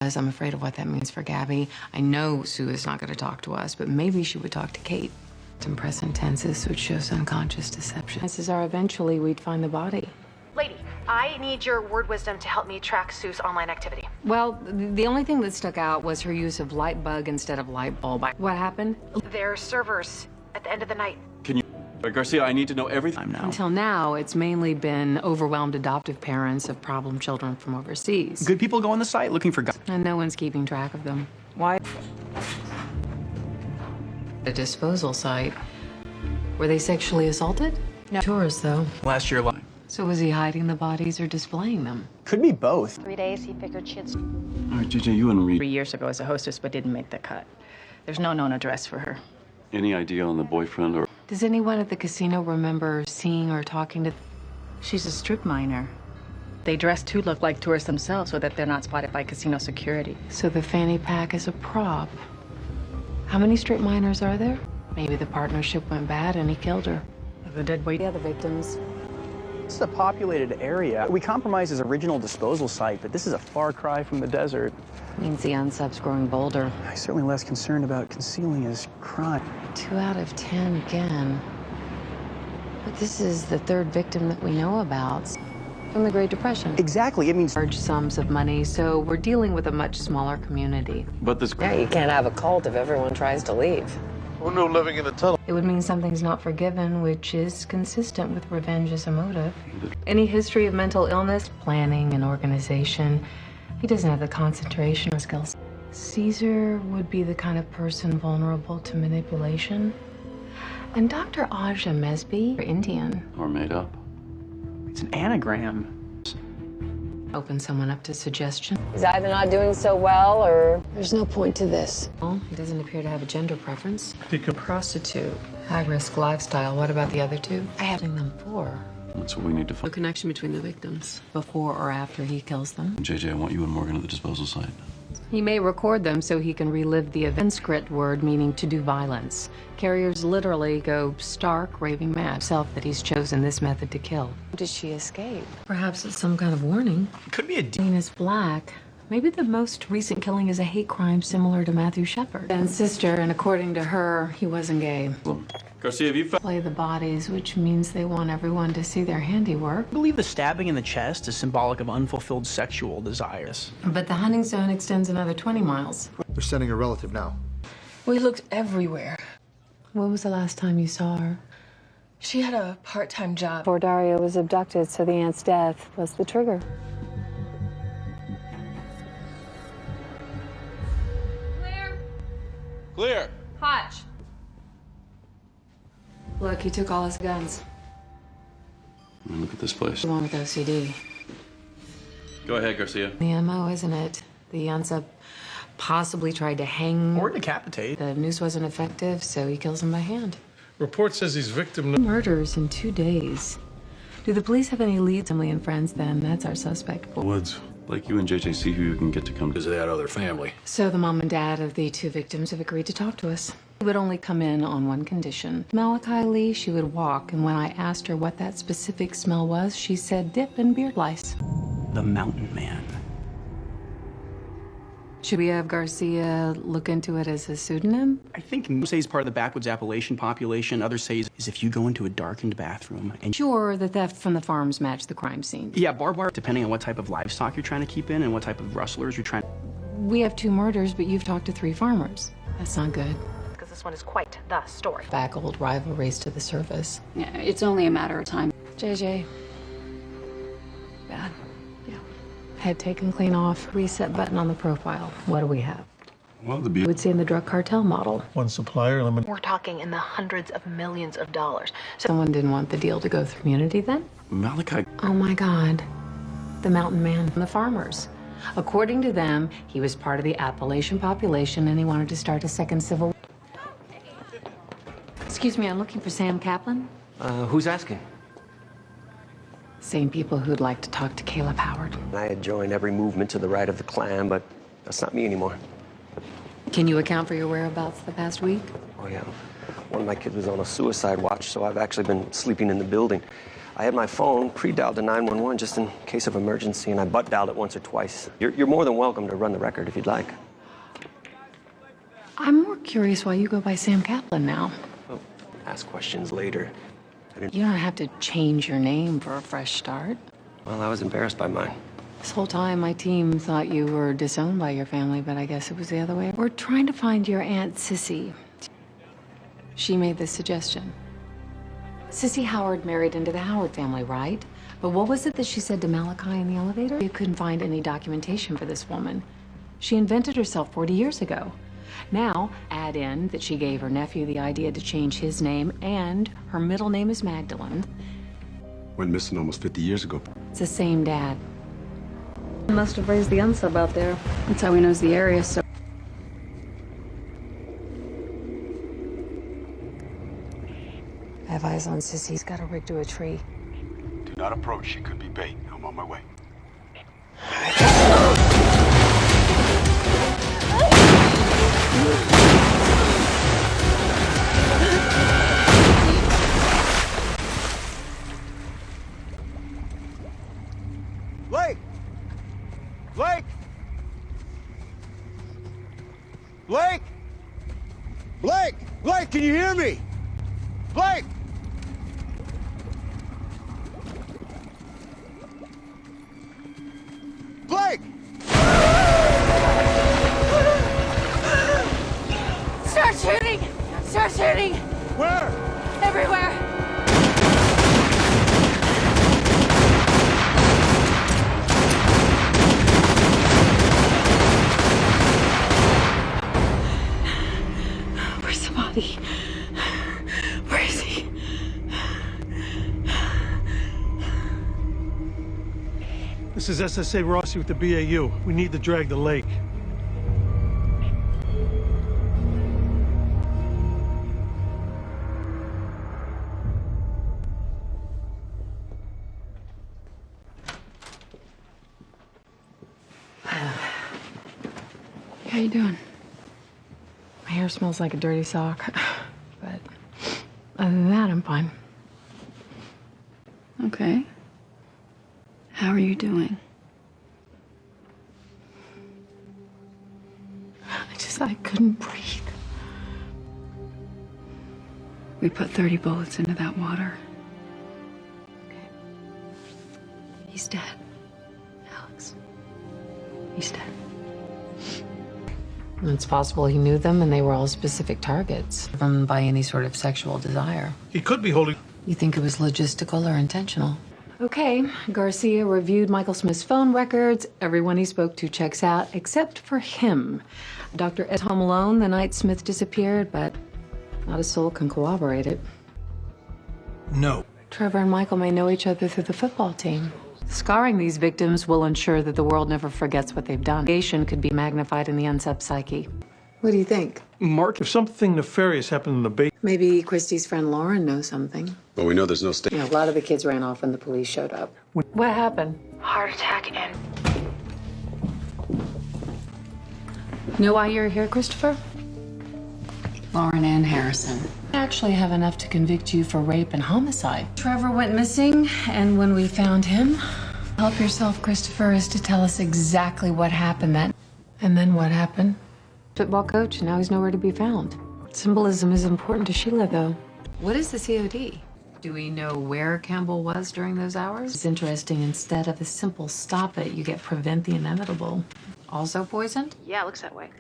because I'm afraid of what that means for Gabby. I know Sue is not going to talk to us, but maybe she would talk to Kate. Some present tenses which shows unconscious deception. Chances are eventually we'd find the body. Lady, I need your word wisdom to help me track Sue's online activity. Well, the only thing that stuck out was her use of light bug instead of light bulb. What happened? Their servers at the end of the night. Can you... Garcia, I need to know everything now. Until now, it's mainly been overwhelmed adoptive parents of problem children from overseas. Good people go on the site looking for guys. And no one's keeping track of them. Why? A disposal site. Were they sexually assaulted? No. Tourists, though. Last year, So was he hiding the bodies or displaying them? could be both. 3 days, he figured she'd... All right, JJ, you and Reed. 3 years ago as a hostess, but didn't make the cut. There's no known address for her. Any idea on the boyfriend or... Does anyone at the casino remember seeing or talking to... She's a strip miner. They dress to look like tourists themselves so that they're not spotted by casino security. So the fanny pack is a prop. How many strip miners are there? Maybe the partnership went bad and he killed her. The dead weight. The other victims. This is a populated area. We compromised his original disposal site, but this is a far cry from the desert. Means the unsub's growing bolder. I'm certainly less concerned about concealing his crime. 2 out of 10 again. But this is the 3rd victim that we know about from the Great Depression. Exactly, it means... Large sums of money, so we're dealing with a much smaller community. But this... Yeah, you can't have a cult if everyone tries to leave. Who knew living in a tunnel? It would mean something's not forgiven, which is consistent with revenge as a motive. Any history of mental illness, planning, and organization, he doesn't have the concentration skills. Caesar would be the kind of person vulnerable to manipulation. And Dr. Aja Mesby, Indian. Or made up. It's an anagram. Open someone up to suggestion. He's either not doing so well or... There's no point to this. Well, he doesn't appear to have a gender preference. Prostitute. High-risk lifestyle. What about the other 2? I have them for. That's what we need to The find. connection between the victims, before or after he kills them. JJ, I want you and Morgan at the disposal site. He may record them so he can relive the event. Sanskrit word meaning to do violence. Carriers literally go stark, raving mad. Self that he's chosen this method to kill. did she escape? Perhaps it's some kind of warning. Could be a Dean is black. Maybe the most recent killing is a hate crime similar to Matthew Shepard. And sister, and according to her, he wasn't gay. Garcia, have you found... Play the bodies, which means they want everyone to see their handiwork. I believe the stabbing in the chest is symbolic of unfulfilled sexual desires. But the hunting zone extends another 20 miles. They're sending a relative now. We looked everywhere. When was the last time you saw her? She had a part-time job. Before Dario was abducted, so the aunt's death was the trigger. Clear! Hotch. Look, he took all his guns. I mean, look at this place. The one with OCD. Go ahead, Garcia. The MO, isn't it? The Yansa possibly tried to hang. Or decapitate. The noose wasn't effective, so he kills him by hand. Report says he's victim... Murders in 2 days. Do the police have any leads? Family and friends, then that's our suspect. Woods. Like you and JJ see who you can get to come Visit that other family. So the mom and dad of the 2 victims have agreed to talk to us. He would only come in on one condition. Malachi Lee, she would walk, and when I asked her what that specific smell was, she said dip and beard lice. The Mountain Man. Should we have Garcia look into it as a pseudonym? I think some say he's part of the backwoods Appalachian population. Others say is if you go into a darkened bathroom and... Sure, the theft from the farms matched the crime scene. Yeah, barbed wire, depending on what type of livestock you're trying to keep in and what type of rustlers you're trying... We have 2 murders, but you've talked to 3 farmers. That's not good. Because this one is quite the story. Back old rivalries to the surface. Yeah, it's only a matter of time. JJ. Bad. Yeah. Head taken clean off. Reset button on the profile. What do we have? Well, the You would see in the drug cartel model. One supplier, limit... We're talking in the hundreds of millions of dollars. So Someone didn't want the deal to go through community then? Malachi... Oh my God. The mountain man and the farmers. According to them, he was part of the Appalachian population and he wanted to start a second civil war. Excuse me, I'm looking for Sam Kaplan. Who's asking? Same people who'd like to talk to Caleb Howard. I had joined every movement to the right of the Klan, but that's not me anymore. Can you account for your whereabouts the past week? Oh, yeah. One of my kids was on a suicide watch, so I've actually been sleeping in the building. I had my phone pre-dialed to 911 just in case of emergency, and I butt dialed it once or twice. You're more than welcome to run the record if you'd like. I'm more curious why you go by Sam Kaplan now. Well, ask questions later. You don't have to change your name for a fresh start. Well, I was embarrassed by mine. This whole time, my team thought you were disowned by your family, but I guess it was the other way. We're trying to find your Aunt Sissy. She made this suggestion. Sissy Howard married into the Howard family, right? But what was it that she said to Malachi in the elevator? You couldn't find any documentation for this woman. She invented herself 40 years ago. Now, add in that she gave her nephew the idea to change his name, and her middle name is Magdalene. Went missing almost 50 years ago. It's the same dad. Must have raised the unsub out there. That's how he knows the area, so... I have eyes on Sissy. He's got her rigged to a tree. Do not approach. She could be bait. I'm on my way. Blake! Blake! Blake! Blake! Blake, can you hear me? Blake! Blake! Start shooting! Start shooting! Where? Everywhere! Where's the body? Where is he? This is SSA Rossi with the BAU. We need to drag the lake. How you doing? My hair smells like a dirty sock, but other than that, I'm fine. Okay. How are you doing? I couldn't breathe. We put 30 bullets into that water. Okay. He's dead. Alex. He's dead. It's possible he knew them and they were all specific targets, driven by any sort of sexual desire. He could be holding... You think it was logistical or intentional? Okay, Garcia reviewed Michael Smith's phone records. Everyone he spoke to checks out, except for him. Dr. Ed's home alone the night Smith disappeared, but not a soul can corroborate it. No. Trevor and Michael may know each other through the football team. Scarring these victims will ensure that the world never forgets what they've done. Creation could be magnified in the unsub psyche. What do you think? Mark, if something nefarious happened in the base... Maybe Christie's friend Lauren knows something. Well, we know there's no state. You know, a lot of the kids ran off when the police showed up. What happened? Heart attack and... Know why you're here, Christopher? Lauren Ann Harrison. I actually have enough to convict you for rape and homicide. Trevor went missing, and when we found him, help yourself, Christopher, is to tell us exactly what happened then. And then what happened? Football coach, and now he's nowhere to be found. Symbolism is important to Sheila, though. What is the COD? Do we know where Campbell was during those hours? It's interesting. Instead of a simple stop it, you get prevent the inevitable. Also poisoned? Yeah, it looks that way.